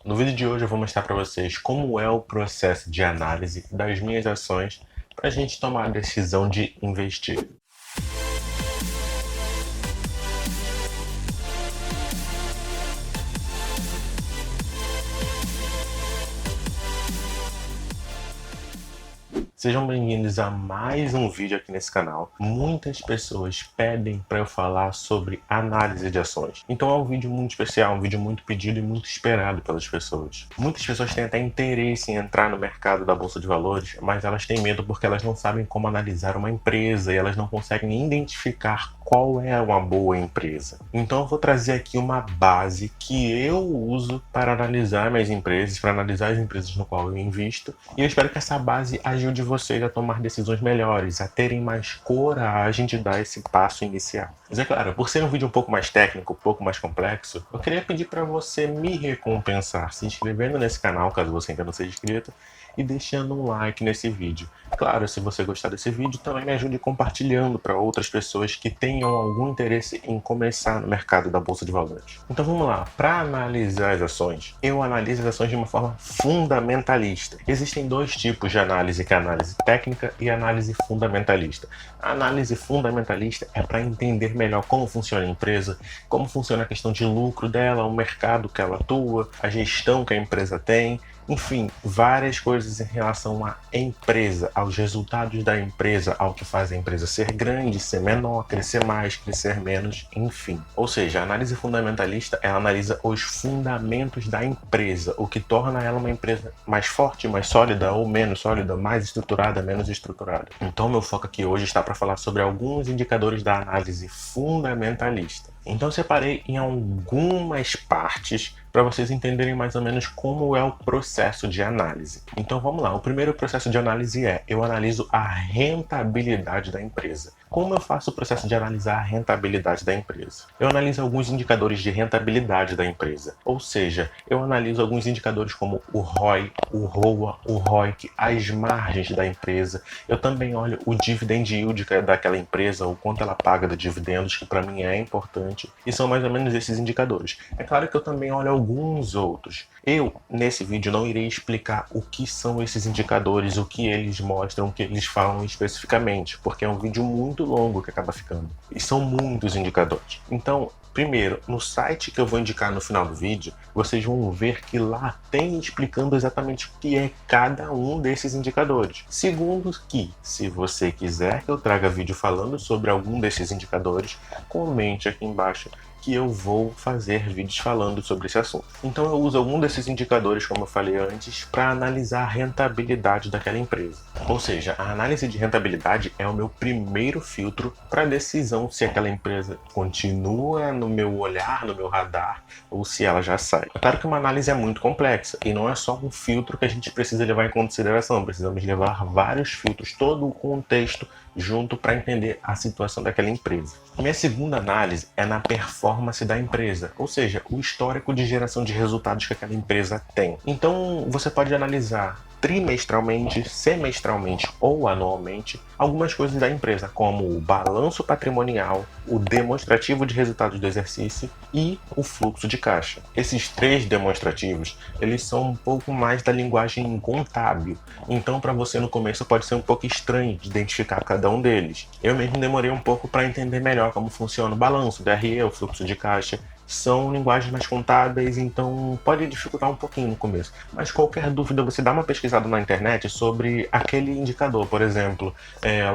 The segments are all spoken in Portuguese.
No vídeo de hoje eu vou mostrar para vocês como é o processo de análise das minhas ações para a gente tomar a decisão de investir. Sejam bem-vindos a mais um vídeo aqui nesse canal. Muitas pessoas pedem para eu falar sobre análise de ações. Então é um vídeo muito especial, um vídeo muito pedido e muito esperado pelas pessoas. Muitas pessoas têm até interesse em entrar no mercado da Bolsa de Valores, mas elas têm medo porque elas não sabem como analisar uma empresa e elas não conseguem identificar qual é uma boa empresa. Então eu vou trazer aqui uma base que eu uso para analisar minhas empresas, para analisar as empresas no qual eu invisto, e eu espero que essa base ajude vocês a tomar decisões melhores, a terem mais coragem de dar esse passo inicial. Mas é claro, por ser um vídeo um pouco mais técnico, um pouco mais complexo, eu queria pedir para você me recompensar se inscrevendo nesse canal, caso você ainda não seja inscrito, e deixando um like nesse vídeo. Claro, se você gostar desse vídeo, também me ajude compartilhando para outras pessoas que tenham algum interesse em começar no mercado da Bolsa de Valores. Então vamos lá, para analisar as ações, eu analiso as ações de uma forma fundamentalista. Existem dois tipos de análise, que é a análise técnica e a análise fundamentalista. A análise fundamentalista é para entender melhor como funciona a empresa, como funciona a questão de lucro dela, o mercado que ela atua, a gestão que a empresa tem, enfim, várias coisas em relação à empresa, aos resultados da empresa, ao que faz a empresa ser grande, ser menor, crescer mais, crescer menos, enfim. Ou seja, a análise fundamentalista, ela analisa os fundamentos da empresa, o que torna ela uma empresa mais forte, mais sólida ou menos sólida, mais estruturada, menos estruturada. Então, meu foco aqui hoje está para falar sobre alguns indicadores da análise fundamentalista. Então, eu separei em algumas partes para vocês entenderem mais ou menos como é o processo de análise. Então vamos lá, o primeiro processo de análise é: eu analiso a rentabilidade da empresa. Como eu faço o processo de analisar a rentabilidade da empresa? Eu analiso alguns indicadores de rentabilidade da empresa, ou seja, eu analiso alguns indicadores como o ROI, o ROA, o ROIC, as margens da empresa. Eu também olho o dividend yield daquela empresa, o quanto ela paga de dividendos, que para mim é importante, e são mais ou menos esses indicadores. É claro que eu também olho alguns outros. Eu, nesse vídeo, não irei explicar o que são esses indicadores, o que eles mostram, o que eles falam especificamente, porque é um vídeo muito longo que acaba ficando. E são muitos indicadores. Então, primeiro, no site que eu vou indicar no final do vídeo, vocês vão ver que lá tem explicando exatamente o que é cada um desses indicadores. Segundo que, se você quiser que eu traga vídeo falando sobre algum desses indicadores, comente aqui embaixo que eu vou fazer vídeos falando sobre esse assunto. Então eu uso algum desses indicadores, como eu falei antes, para analisar a rentabilidade daquela empresa. Ou seja, a análise de rentabilidade é o meu primeiro filtro para a decisão se aquela empresa continua no meu olhar, no meu radar, ou se ela já sai. É claro que uma análise é muito complexa e não é só um filtro que a gente precisa levar em consideração, precisamos levar vários filtros, todo o contexto junto para entender a situação daquela empresa. Minha segunda análise é na performance da empresa, ou seja, o histórico de geração de resultados que aquela empresa tem. Então você pode analisar trimestralmente, semestralmente ou anualmente algumas coisas da empresa, como o balanço patrimonial, o demonstrativo de resultados do exercício e o fluxo de caixa. Esses três demonstrativos, eles são um pouco mais da linguagem contábil, então para você no começo pode ser um pouco estranho de identificar cada um deles. Eu mesmo demorei um pouco para entender melhor como funciona o balanço, o DRE, o fluxo de caixa. São linguagens mais contábeis, então pode dificultar um pouquinho no começo. Mas qualquer dúvida, você dá uma pesquisada na internet sobre aquele indicador, por exemplo,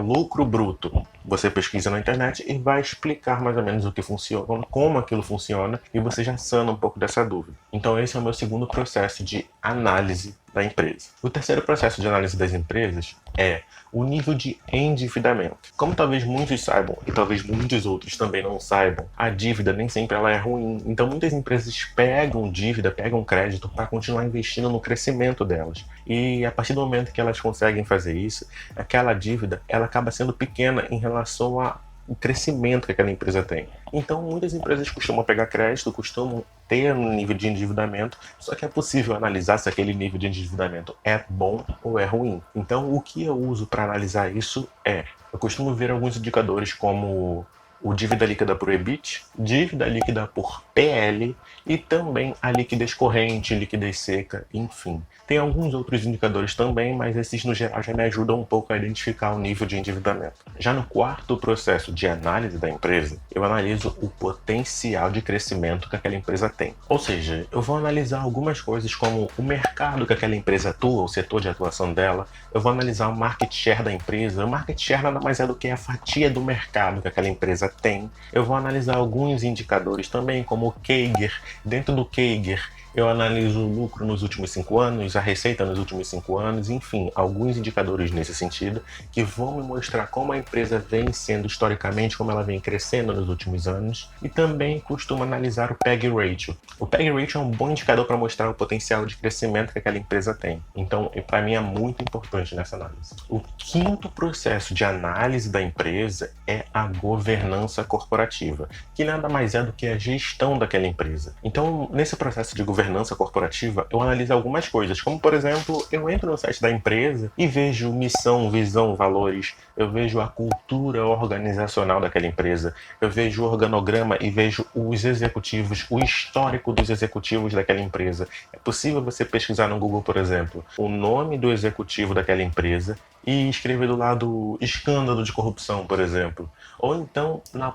lucro bruto. Você pesquisa na internet e vai explicar mais ou menos o que funciona, como aquilo funciona, e você já sana um pouco dessa dúvida. Então esse é o meu segundo processo de análise da empresa. O terceiro processo de análise das empresas é o nível de endividamento. Como talvez muitos saibam, e talvez muitos outros também não saibam, a dívida nem sempre ela é ruim. Então muitas empresas pegam dívida, pegam crédito para continuar investindo no crescimento delas. E a partir do momento que elas conseguem fazer isso, aquela dívida ela acaba sendo pequena em relação ao crescimento que aquela empresa tem. Então muitas empresas costumam pegar crédito, costumam ter um nível de endividamento, só que é possível analisar se aquele nível de endividamento é bom ou é ruim. Então o que eu uso para analisar isso eu costumo ver alguns indicadores como o dívida líquida por EBIT, dívida líquida por PL e também a liquidez corrente, liquidez seca, enfim. Tem alguns outros indicadores também, mas esses no geral já me ajudam um pouco a identificar o nível de endividamento. Já no quarto processo de análise da empresa, eu analiso o potencial de crescimento que aquela empresa tem. Ou seja, eu vou analisar algumas coisas como o mercado que aquela empresa atua, o setor de atuação dela, eu vou analisar o market share da empresa. O market share nada mais é do que a fatia do mercado que aquela empresa tem. Eu vou analisar alguns indicadores também, como o CAGR. Dentro do CAGR, eu analiso o lucro nos últimos 5 anos, a receita nos últimos 5 anos, enfim, alguns indicadores nesse sentido que vão me mostrar como a empresa vem sendo historicamente, como ela vem crescendo nos últimos anos. E também costumo analisar o PEG Ratio. O PEG Ratio é um bom indicador para mostrar o potencial de crescimento que aquela empresa tem. Então, para mim é muito importante nessa análise. O quinto processo de análise da empresa é a governança corporativa, que nada mais é do que a gestão daquela empresa. Então, nesse processo de governança corporativa, eu analiso algumas coisas, como por exemplo, eu entro no site da empresa e vejo missão, visão, valores, eu vejo a cultura organizacional daquela empresa, eu vejo o organograma e vejo os executivos, o histórico dos executivos daquela empresa. É possível você pesquisar no Google, por exemplo, o nome do executivo daquela empresa e escrever do lado escândalo de corrupção, por exemplo. Ou então, no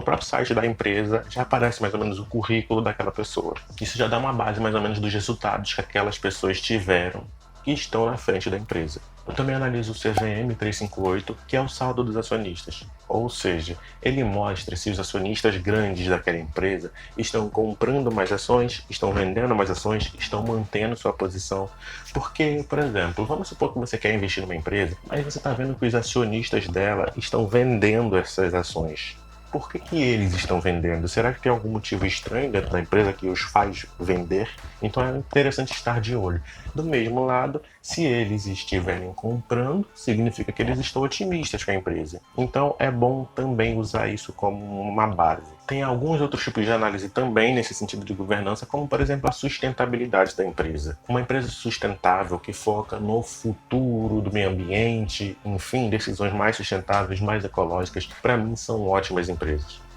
próprio site da empresa, já aparece mais ou menos o currículo daquela pessoa. Isso já dá uma base mais ou menos dos resultados que aquelas pessoas tiveram que estão na frente da empresa. Eu também analiso o CVM 358, que é o saldo dos acionistas. Ou seja, ele mostra se os acionistas grandes daquela empresa estão comprando mais ações, estão vendendo mais ações, estão mantendo sua posição. Porque, por exemplo, vamos supor que você quer investir numa empresa, mas você está vendo que os acionistas dela estão vendendo essas ações. Por que eles estão vendendo? Será que tem algum motivo estranho dentro da empresa que os faz vender? Então é interessante estar de olho. Do mesmo lado, se eles estiverem comprando, significa que eles estão otimistas com a empresa. Então é bom também usar isso como uma base. Tem alguns outros tipos de análise também nesse sentido de governança, como por exemplo a sustentabilidade da empresa. Uma empresa sustentável que foca no futuro do meio ambiente, enfim, decisões mais sustentáveis, mais ecológicas, para mim são ótimas empresas.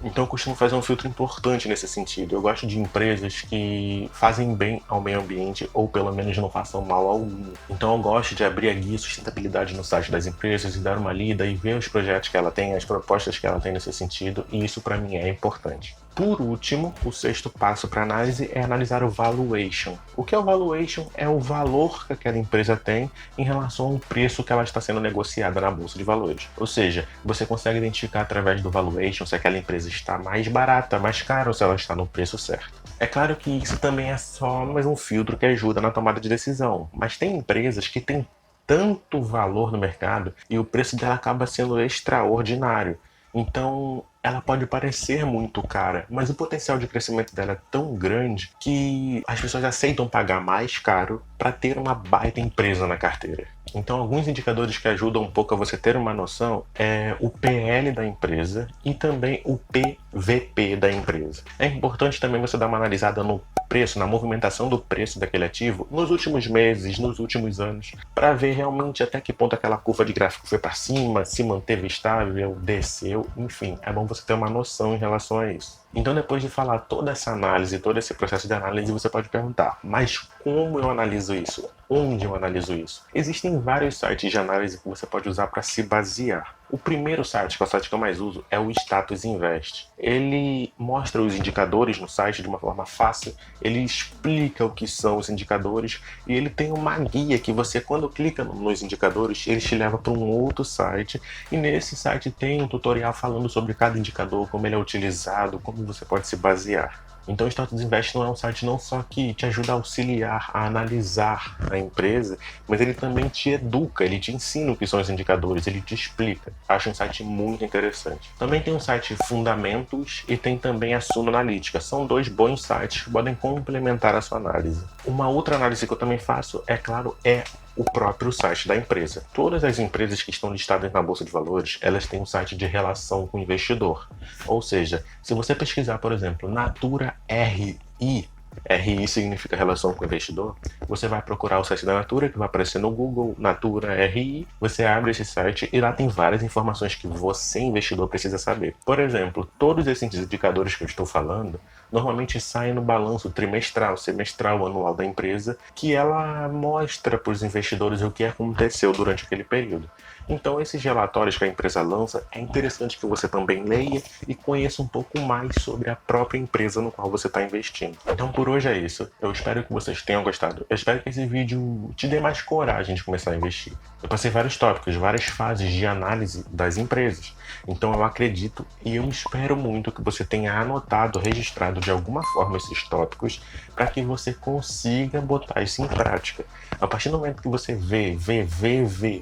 Então eu costumo fazer um filtro importante nesse sentido. Eu gosto de empresas que fazem bem ao meio ambiente ou pelo menos não façam mal algum. Então eu gosto de abrir a guia sustentabilidade no site das empresas e dar uma lida e ver os projetos que ela tem, as propostas que ela tem nesse sentido, e isso para mim é importante. Por último, o sexto passo para análise é analisar o valuation. O que é o valuation? É o valor que aquela empresa tem em relação ao preço que ela está sendo negociada na bolsa de valores. Ou seja, você consegue identificar através do valuation se aquela empresa está mais barata, mais cara ou se ela está no preço certo. É claro que isso também é só mais um filtro que ajuda na tomada de decisão, mas tem empresas que têm tanto valor no mercado e o preço dela acaba sendo extraordinário. Então, ela pode parecer muito cara, mas o potencial de crescimento dela é tão grande que as pessoas aceitam pagar mais caro para ter uma baita empresa na carteira. Então, alguns indicadores que ajudam um pouco a você ter uma noção é o PL da empresa e também o PVP da empresa. É importante também você dar uma analisada no preço, na movimentação do preço daquele ativo nos últimos meses, nos últimos anos, para ver realmente até que ponto aquela curva de gráfico foi para cima, se manteve estável, desceu, enfim, é bom você ter uma noção em relação a isso. Então, depois de falar toda essa análise, todo esse processo de análise, você pode perguntar, mas como eu analiso isso? Onde eu analiso isso? Existem vários sites de análise que você pode usar para se basear. O primeiro site, que é o site que eu mais uso, é o Status Invest. Ele mostra os indicadores no site de uma forma fácil, ele explica o que são os indicadores e ele tem uma guia que você, quando clica nos indicadores, ele te leva para um outro site e nesse site tem um tutorial falando sobre cada indicador, como ele é utilizado, como você pode se basear. Então o Status Invest não é um site não só que te ajuda a auxiliar, a analisar a empresa, mas ele também te educa, ele te ensina o que são os indicadores, ele te explica. Acho um site muito interessante. Também tem o site Fundamentos e tem também a Suno Analítica. São dois bons sites que podem complementar a sua análise. Uma outra análise que eu também faço, é claro, é o próprio site da empresa. Todas as empresas que estão listadas na Bolsa de Valores, elas têm um site de relação com o investidor. Ou seja, se você pesquisar, por exemplo, Natura RI, RI significa relação com o investidor. Você vai procurar o site da Natura, que vai aparecer no Google, Natura RI. Você abre esse site e lá tem várias informações que você, investidor, precisa saber. Por exemplo, todos esses indicadores que eu estou falando, normalmente saem no balanço trimestral, semestral, anual da empresa, que ela mostra para os investidores o que aconteceu durante aquele período. Então, esses relatórios que a empresa lança, é interessante que você também leia e conheça um pouco mais sobre a própria empresa no qual você está investindo. Então, por hoje é isso. Eu espero que vocês tenham gostado. Eu espero que esse vídeo te dê mais coragem de começar a investir. Eu passei vários tópicos, várias fases de análise das empresas. Então, eu acredito e eu espero muito que você tenha anotado, registrado de alguma forma esses tópicos para que você consiga botar isso em prática. A partir do momento que você vê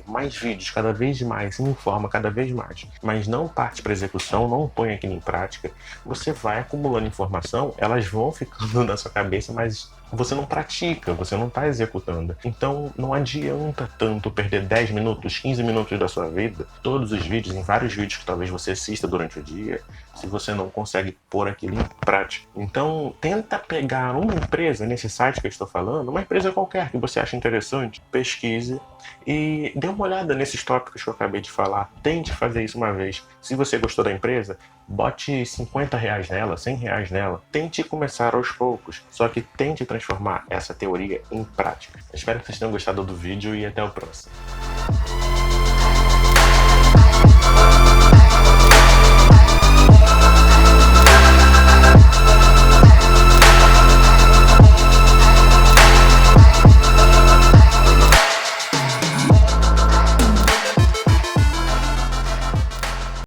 mais vídeos, cada vez mais, se informa cada vez mais, mas não parte para execução, não põe aquilo em prática, você vai acumulando informação, elas vão ficando na sua cabeça, mas você não pratica, você não está executando. Então não adianta tanto perder 10 minutos, 15 minutos da sua vida, todos os vídeos, em vários vídeos que talvez você assista durante o dia, se você não consegue pôr aquilo em prática. Então tenta pegar uma empresa nesse site que eu estou falando, uma empresa qualquer que você acha interessante, pesquise e dê uma olhada nesses tópicos que eu acabei de falar. Tente fazer isso uma vez. Se você gostou da empresa, bote 50 reais nela, 100 reais nela. Tente começar aos poucos, só que tente transformar essa teoria em prática. Espero que vocês tenham gostado do vídeo e até o próximo.